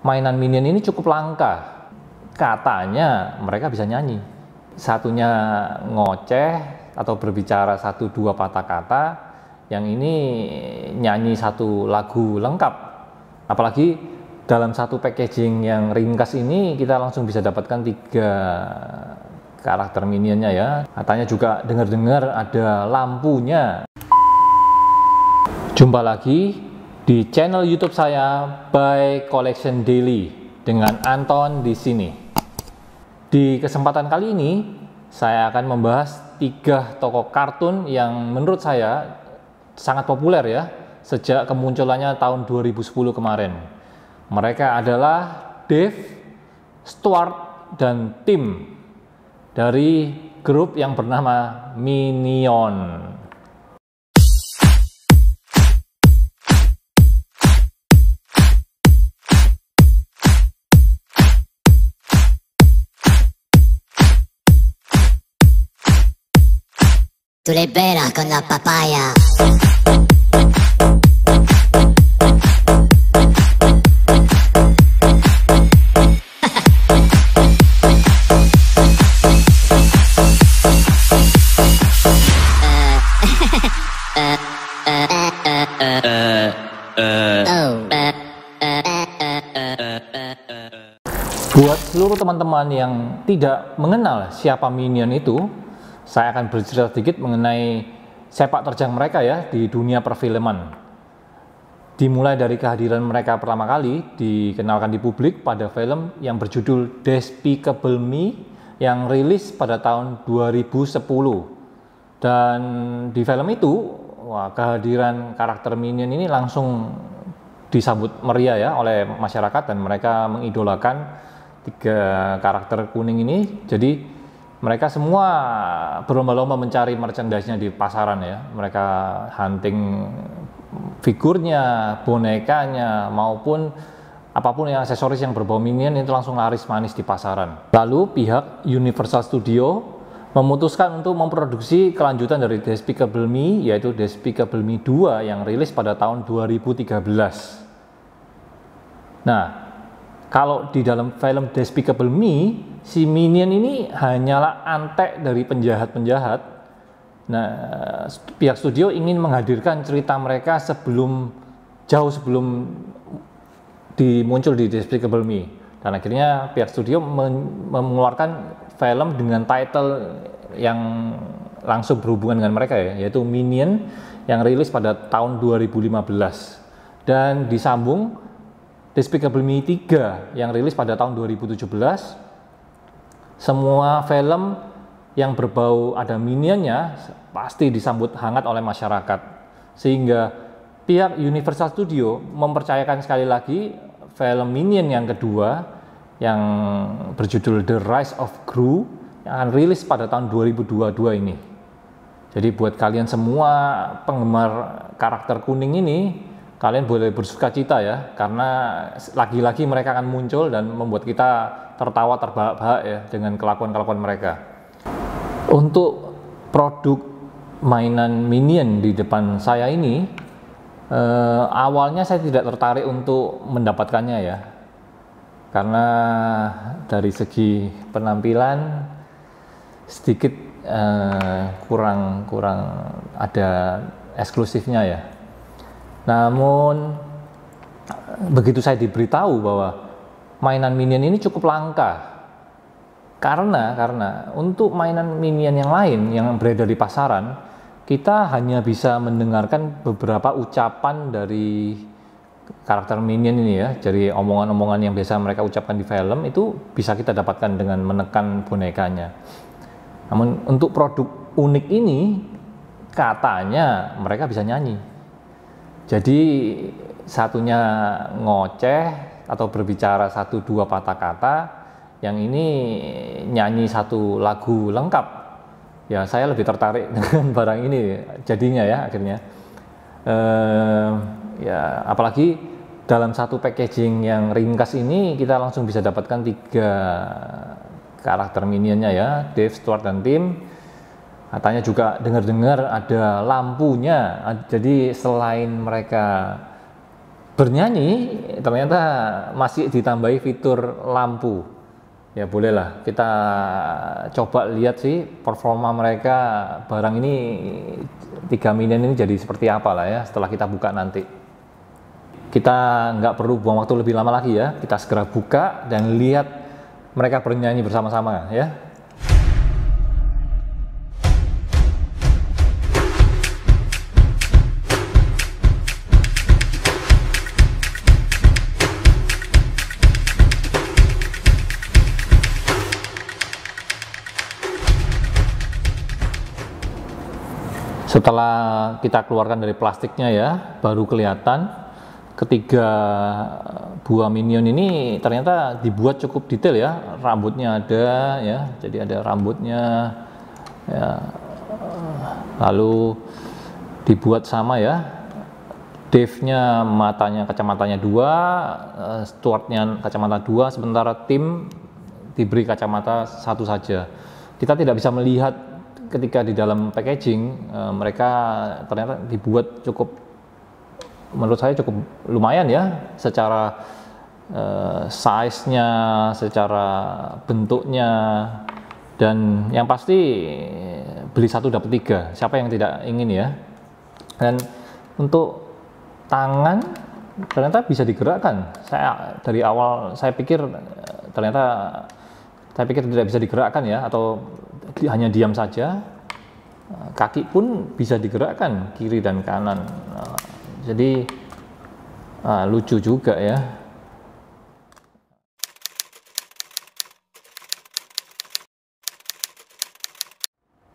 mainan Minion ini cukup langka. Katanya mereka bisa nyanyi. Satunya ngoceh atau berbicara 1-2 patah kata, yang ini nyanyi satu lagu lengkap. Apalagi dalam satu packaging yang ringkas ini kita langsung bisa dapatkan 3 karakter minionnya ya. Katanya juga dengar-dengar ada lampunya. Jumpa lagi di channel YouTube saya By Collection Daily dengan Anton di sini. Di kesempatan kali ini saya akan membahas 3 tokoh kartun yang menurut saya sangat populer ya sejak kemunculannya tahun 2010 kemarin. Mereka adalah Dave, Stuart, dan Tim dari grup yang bernama Minion. Tu le beras con la papaya. Buat seluruh teman-teman yang tidak mengenal siapa Minion itu, saya akan bercerita sedikit mengenai sepak terjang mereka ya di dunia perfilman. Dimulai dari kehadiran mereka pertama kali dikenalkan di publik pada film yang berjudul Despicable Me yang rilis pada tahun 2010. Dan di film itu, kehadiran karakter Minion ini langsung disambut meriah ya oleh masyarakat, dan mereka mengidolakan 3 karakter kuning ini. Jadi mereka semua berlomba-lomba mencari merchandise-nya di pasaran ya. Mereka hunting figurnya, bonekanya, maupun apapun yang aksesoris yang berbau Minion itu langsung laris manis di pasaran. Lalu pihak Universal Studio memutuskan untuk memproduksi kelanjutan dari Despicable Me, yaitu Despicable Me 2 yang rilis pada tahun 2013. Nah, kalau di dalam film Despicable Me, si Minion ini hanyalah antek dari penjahat-penjahat. Nah, pihak studio ingin menghadirkan cerita mereka jauh sebelum muncul di Despicable Me. Dan akhirnya pihak studio mengeluarkan film dengan title yang langsung berhubungan dengan mereka ya, yaitu Minion yang rilis pada tahun 2015. Dan disambung Despicable Me 3 yang rilis pada tahun 2017. Semua film yang berbau ada Minionnya pasti disambut hangat oleh masyarakat, sehingga pihak Universal Studio mempercayakan sekali lagi film Minion yang kedua yang berjudul The Rise of Gru yang akan rilis pada tahun 2022 ini. Jadi buat kalian semua penggemar karakter kuning ini, kalian boleh bersuka cita ya, karena lagi-lagi mereka akan muncul dan membuat kita tertawa terbahak-bahak ya dengan kelakuan-kelakuan mereka. Untuk produk mainan Minion di depan saya ini, awalnya saya tidak tertarik untuk mendapatkannya ya, karena dari segi penampilan sedikit kurang ada eksklusifnya ya. Namun begitu saya diberitahu bahwa mainan Minion ini cukup langka, karena untuk mainan Minion yang lain yang beredar di pasaran, kita hanya bisa mendengarkan beberapa ucapan dari karakter Minion ini ya. Jadi omongan-omongan yang biasa mereka ucapkan di film itu bisa kita dapatkan dengan menekan bonekanya. Namun untuk produk unik ini, katanya mereka bisa nyanyi. Jadi satunya ngoceh atau berbicara 1-2 patah kata, yang ini nyanyi satu lagu lengkap. Ya saya lebih tertarik dengan barang ini jadinya ya akhirnya. Ya apalagi dalam satu packaging yang ringkas ini kita langsung bisa dapatkan 3 karakter Minionnya ya, Dave, Stuart, dan Tim. Katanya juga dengar-dengar ada lampunya. Jadi selain mereka bernyanyi ternyata masih ditambahi fitur lampu. Ya bolehlah kita coba lihat sih performa mereka barang ini 3 minion ini jadi seperti apa lah ya setelah kita buka nanti. Kita nggak perlu buang waktu lebih lama lagi ya, kita segera buka dan lihat mereka bernyanyi bersama-sama ya. Setelah kita keluarkan dari plastiknya ya, baru kelihatan ketiga buah minion ini ternyata dibuat cukup detail ya. Rambutnya ada ya, jadi ada rambutnya ya. Lalu dibuat sama ya. Dave-nya matanya kacamatanya 2, Stuart-nya kacamata 2, sementara tim diberi kacamata 1 saja. Kita tidak bisa melihat ketika di dalam packaging mereka ternyata dibuat cukup, menurut saya cukup lumayan ya, secara size-nya, secara bentuknya, dan yang pasti beli 1 dapat 3, siapa yang tidak ingin ya. Dan untuk tangan ternyata bisa digerakkan. Saya dari awal saya pikir tidak bisa digerakkan ya, atau hanya diam saja. Kaki pun bisa digerakkan kiri dan kanan. Jadi lucu juga ya.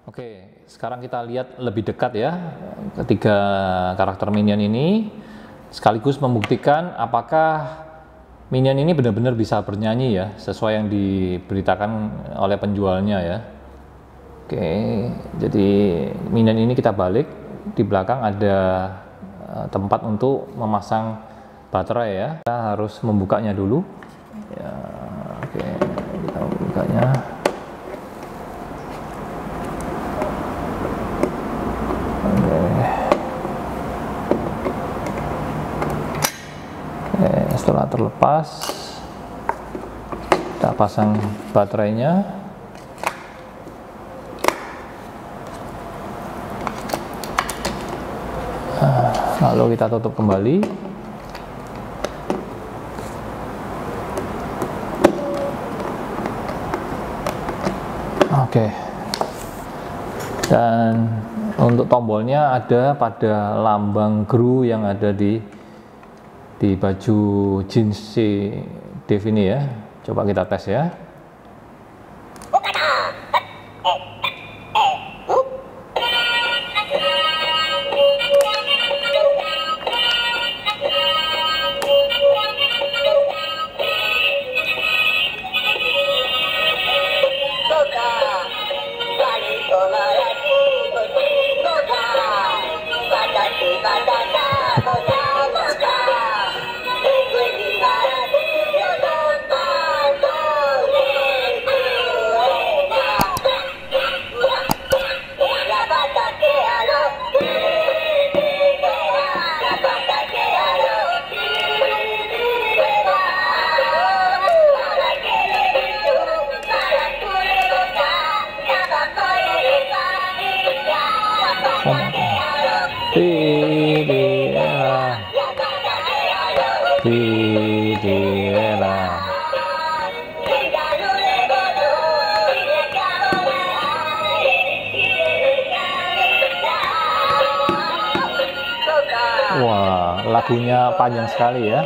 Oke, sekarang kita lihat lebih dekat ya ketiga karakter minion ini, sekaligus membuktikan apakah minion ini benar-benar bisa bernyanyi ya, sesuai yang diberitakan oleh penjualnya ya. Oke, jadi minion ini kita balik, di belakang ada tempat untuk memasang baterai ya. Kita harus membukanya dulu ya. Oke, kita membukanya. Oke, setelah terlepas kita pasang baterainya. Lalu kita tutup kembali. Oke. Dan untuk tombolnya ada pada lambang Gru yang ada di baju jeans si Dave ini ya. Coba kita tes ya. Wah, lagunya panjang sekali ya.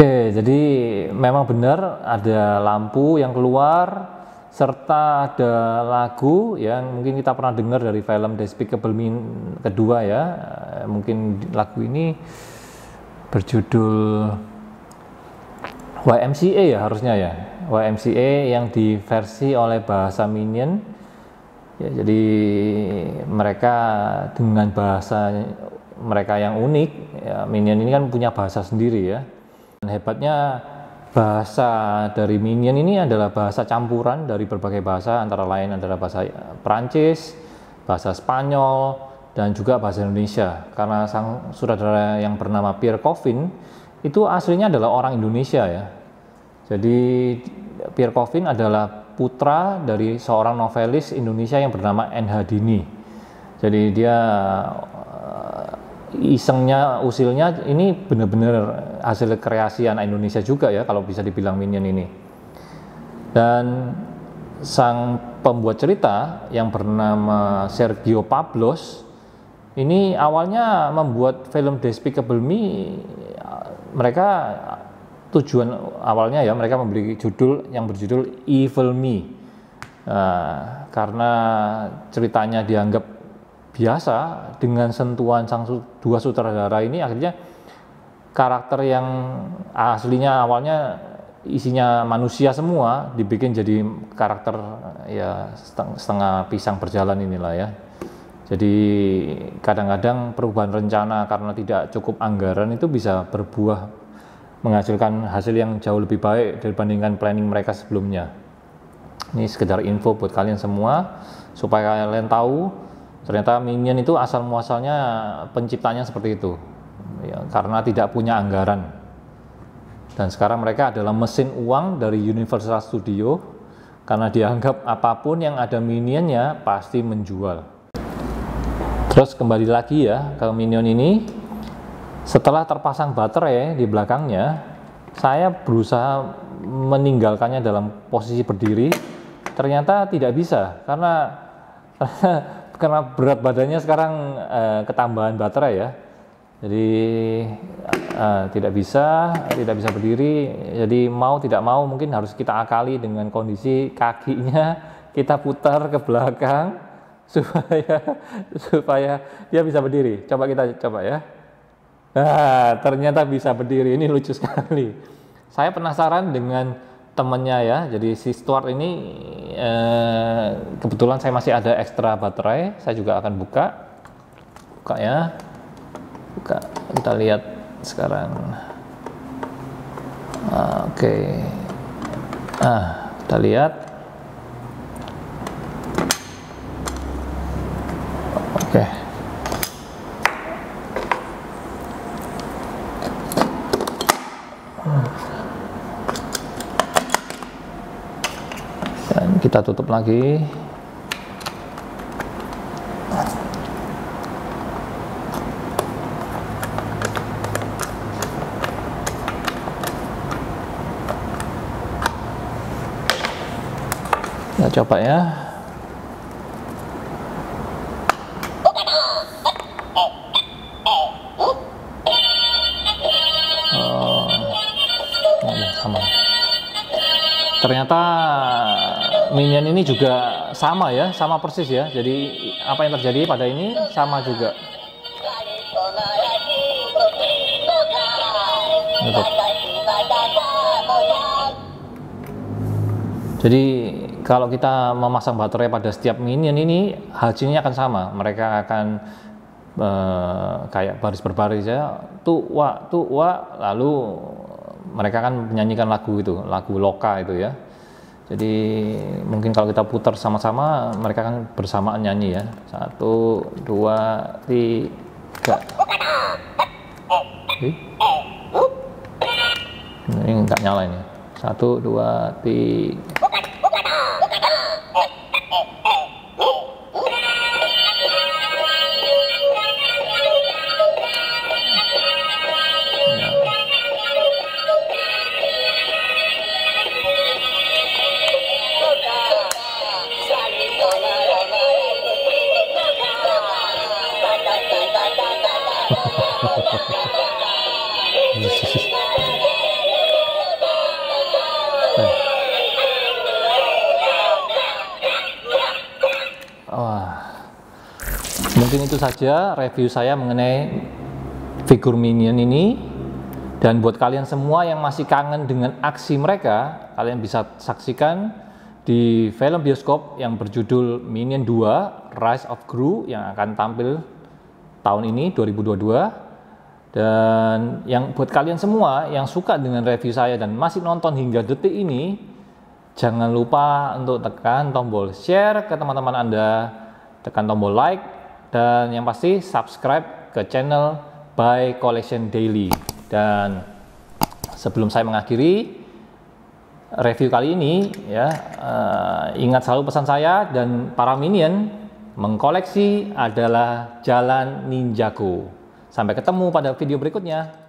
Oke, jadi memang benar ada lampu yang keluar serta ada lagu yang mungkin kita pernah dengar dari film Despicable Me kedua ya. Mungkin lagu ini berjudul YMCA ya harusnya ya, YMCA yang diversi oleh bahasa Minion ya. Jadi mereka dengan bahasa mereka yang unik ya, Minion ini kan punya bahasa sendiri ya. Dan hebatnya bahasa dari Minion ini adalah bahasa campuran dari berbagai bahasa, antara lain adalah bahasa Perancis, bahasa Spanyol, dan juga bahasa Indonesia. Karena sang sutradara yang bernama Pierre Coffin itu aslinya adalah orang Indonesia ya. Jadi Pierre Coffin adalah putra dari seorang novelis Indonesia yang bernama N.H. Dini. Jadi dia isengnya, usilnya ini benar-benar hasil kreasi anak Indonesia juga ya, kalau bisa dibilang Minion ini. Dan sang pembuat cerita yang bernama Sergio Pablos ini awalnya membuat film Despicable Me. Mereka tujuan awalnya ya, mereka memberi judul yang berjudul Evil Me. Karena ceritanya dianggap biasa, dengan sentuhan sang dua sutradara ini akhirnya karakter yang aslinya awalnya isinya manusia semua dibikin jadi karakter ya setengah pisang berjalan inilah ya. Jadi kadang-kadang perubahan rencana karena tidak cukup anggaran itu bisa berbuah menghasilkan hasil yang jauh lebih baik dibandingkan planning mereka sebelumnya. Ini sekedar info buat kalian semua supaya kalian tahu ternyata Minion itu asal muasalnya penciptanya seperti itu ya, karena tidak punya anggaran. Dan sekarang mereka adalah mesin uang dari Universal Studio karena dianggap apapun yang ada Minionnya pasti menjual. Terus kembali lagi ya ke Minion ini, setelah terpasang baterai di belakangnya, saya berusaha meninggalkannya dalam posisi berdiri, ternyata tidak bisa karena berat badannya sekarang ketambahan baterai ya. Jadi tidak bisa berdiri. Jadi mau tidak mau mungkin harus kita akali dengan kondisi kakinya kita putar ke belakang supaya dia bisa berdiri. Coba kita coba ya. Ternyata bisa berdiri. Ini lucu sekali. Saya penasaran dengan temennya ya. Jadi si Stuart ini kebetulan saya masih ada ekstra baterai. Saya juga akan buka ya. Buka, kita lihat sekarang. Oke. Kita lihat. Oke. Dan kita tutup lagi. Kita coba ya. Sama. Ternyata Minion ini juga sama ya, sama persis ya. Jadi apa yang terjadi pada ini sama juga. Jadi kalau kita memasang baterai pada setiap Minion ini, hasilnya akan sama. Mereka akan kayak baris berbaris ya, tuh wa, lalu mereka kan menyanyikan lagu itu, lagu loka itu ya. Jadi mungkin kalau kita putar sama-sama, mereka kan bersamaan nyanyi ya. 1, 2, 3. Ini nggak nyala ini. 1, 2, 3. Mungkin itu saja review saya mengenai figur Minion ini. Dan buat kalian semua yang masih kangen dengan aksi mereka, kalian bisa saksikan di film bioskop yang berjudul Minion 2 Rise of Gru yang akan tampil tahun ini 2022. Dan yang buat kalian semua yang suka dengan review saya dan masih nonton hingga detik ini, jangan lupa untuk tekan tombol share ke teman-teman Anda, tekan tombol like, dan yang pasti subscribe ke channel By Collection Daily. Dan sebelum saya mengakhiri review kali ini, ya, ingat selalu pesan saya dan para minion, mengkoleksi adalah jalan ninjaku. Sampai ketemu pada video berikutnya.